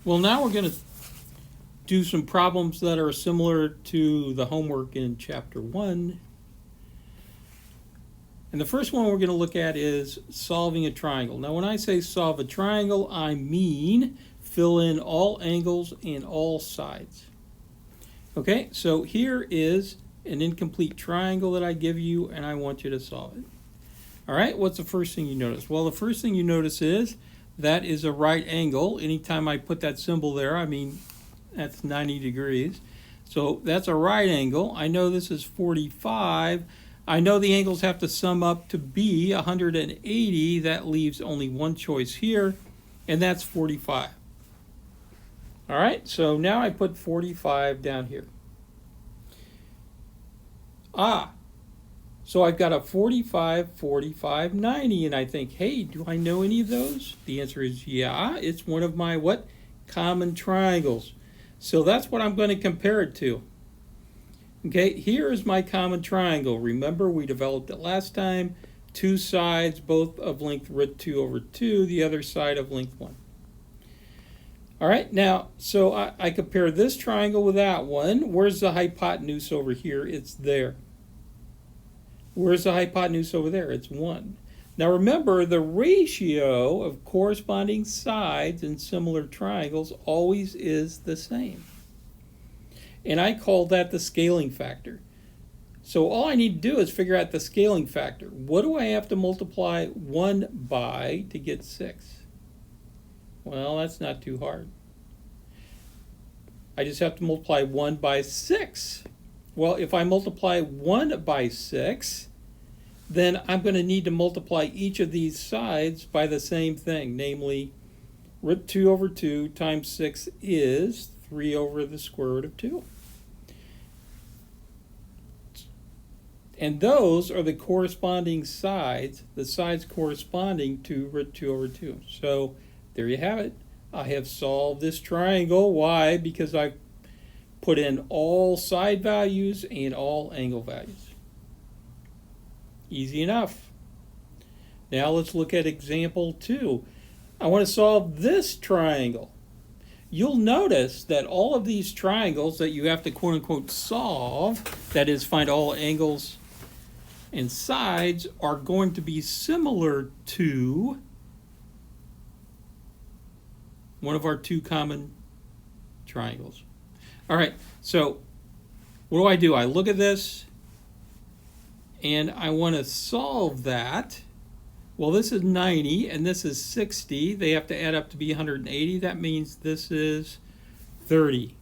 Well, now we're going to do some problems that are similar to the homework in Chapter 1. And the first one we're going to look at is solving a triangle. Now, when I say solve a triangle, I mean fill in all angles and all sides. Okay, so here is an incomplete triangle that I give you, and I want you to solve it. All right, what's the first thing you notice? Well, the first thing you notice is that is a right angle. Anytime I put that symbol there, I mean that's 90 degrees. So that's a right angle. I know this is 45. I know the angles have to sum up to be 180. That leaves only one choice here, and that's 45. All right, so now I put 45 down here. So I've got a 45, 45, 90, and I think, hey, do I know any of those? The answer is yeah. It's one of my what? Common triangles. So that's what I'm going to compare it to. Okay, here is my common triangle. Remember, we developed it last time. Two sides, both of length √2/2, the other side of length 1. All right, now, so I compare this triangle with that one. Where's the hypotenuse over here? It's there. Where's the hypotenuse over there? It's 1. Now remember, the ratio of corresponding sides in similar triangles always is the same. And I call that the scaling factor. So all I need to do is figure out the scaling factor. What do I have to multiply 1 by to get 6? Well, that's not too hard. I just have to multiply 1 by 6. Well, if I multiply 1 by 6, then I'm going to need to multiply each of these sides by the same thing, namely √2/2 times 6 is 3 over the square root of 2. And those are the corresponding sides, the sides corresponding to √2/2. So there you have it. I have solved this triangle. Why? Because I've put in all side values and all angle values. Easy enough. Now let's look at example 2. I want to solve this triangle. You'll notice that all of these triangles that you have to quote unquote solve, that is find all angles and sides, are going to be similar to one of our two common triangles. All right, so what do? I look at this and I want to solve that. Well, this is 90 and this is 60. They have to add up to be 180. That means this is 30.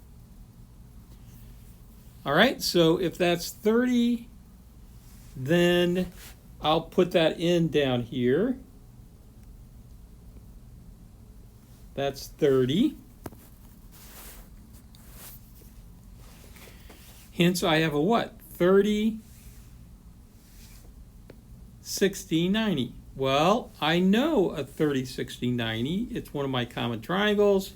All right, so if that's 30, then I'll put that in down here. That's 30. Hence, I have a what? 30, 60, 90. Well, I know a 30, 60, 90. It's one of my common triangles.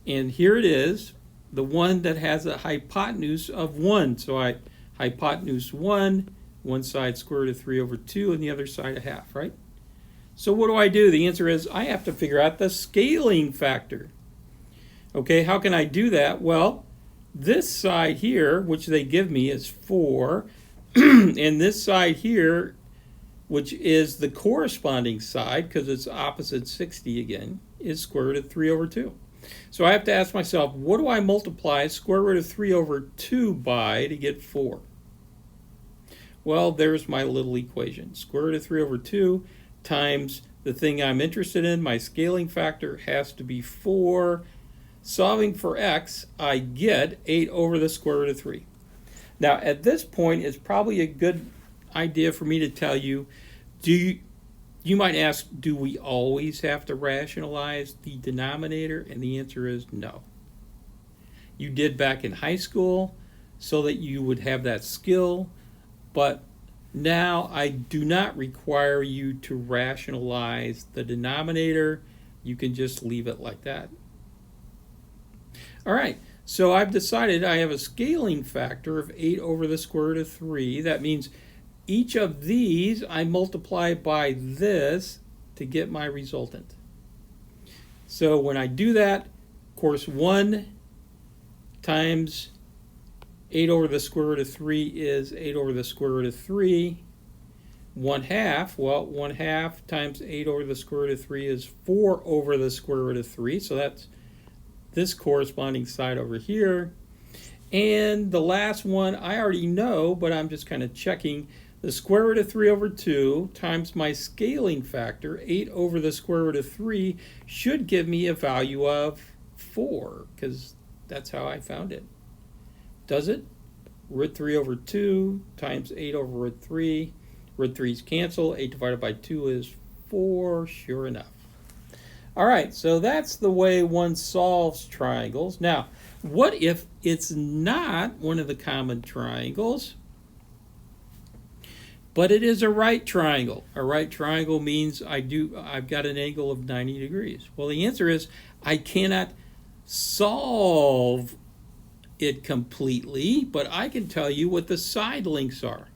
And here it is, the one that has a hypotenuse of 1. So hypotenuse 1, one side square root of 3/2, and the other side 1/2, right? So what do? The answer is I have to figure out the scaling factor. Okay, how can I do that? Well, this side here, which they give me, is 4, and this side here, which is the corresponding side, because it's opposite 60 again, is square root of 3/2. So I have to ask myself, what do I multiply square root of 3/2 by to get 4? Well, there's my little equation. Square root of 3/2 times the thing I'm interested in, my scaling factor, has to be 4. Solving for x, I get 8 over the square root of 3. Now, at this point, it's probably a good idea for me to tell you, you might ask, do we always have to rationalize the denominator? And the answer is no. You did back in high school so that you would have that skill, but now I do not require you to rationalize the denominator. You can just leave it like that. All right, so I've decided I have a scaling factor of 8 over the square root of 3. That means each of these I multiply by this to get my resultant. So when I do that, of course, 1 times 8 over the square root of 3 is 8 over the square root of 3. 1/2, well, 1/2 times 8 over the square root of 3 is 4 over the square root of 3. So that's this corresponding side over here. And the last one I already know, but I'm just kind of checking. The square root of 3 over 2 times my scaling factor, 8 over the square root of 3, should give me a value of 4, because that's how I found it. Does it? Root 3 over 2 times 8 over root 3. Root 3's cancel. 8 divided by 2 is 4, sure enough. All right, so that's the way one solves triangles. Now, what if it's not one of the common triangles, but it is a right triangle? A right triangle means I've got an angle of 90 degrees. Well, the answer is I cannot solve it completely, but I can tell you what the side lengths are.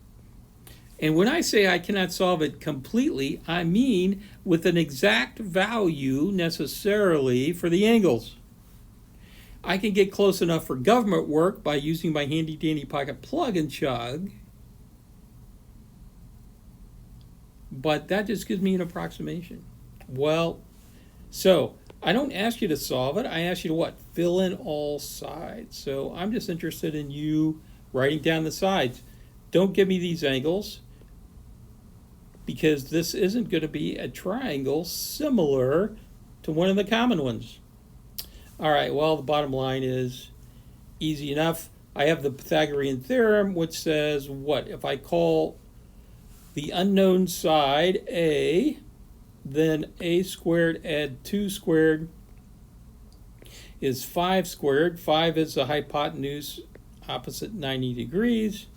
And when I say I cannot solve it completely, I mean with an exact value necessarily for the angles. I can get close enough for government work by using my handy dandy pocket plug and chug, but that just gives me an approximation. Well, so I don't ask you to solve it. I ask you to what? Fill in all sides. So I'm just interested in you writing down the sides. Don't give me these angles, because this isn't going to be a triangle similar to one of the common ones. All right, well, the bottom line is easy enough. I have the Pythagorean theorem, which says what? If I call the unknown side a, then a squared add 2 squared is 5 squared. 5 is the hypotenuse opposite 90 degrees.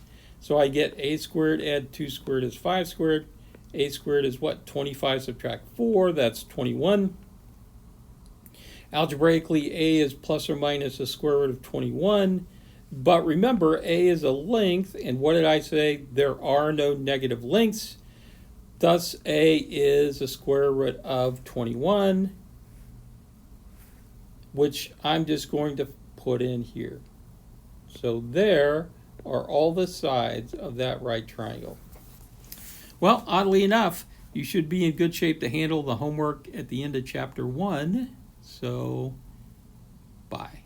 So I get a squared add 2 squared is 5 squared. A squared is what? 25 subtract 4, that's 21. Algebraically, a is plus or minus the square root of 21. But remember, a is a length, and what did I say? There are no negative lengths. Thus, a is the square root of 21, which I'm just going to put in here. So there are all the sides of that right triangle. Well, oddly enough, you should be in good shape to handle the homework at the end of chapter 1. So, bye.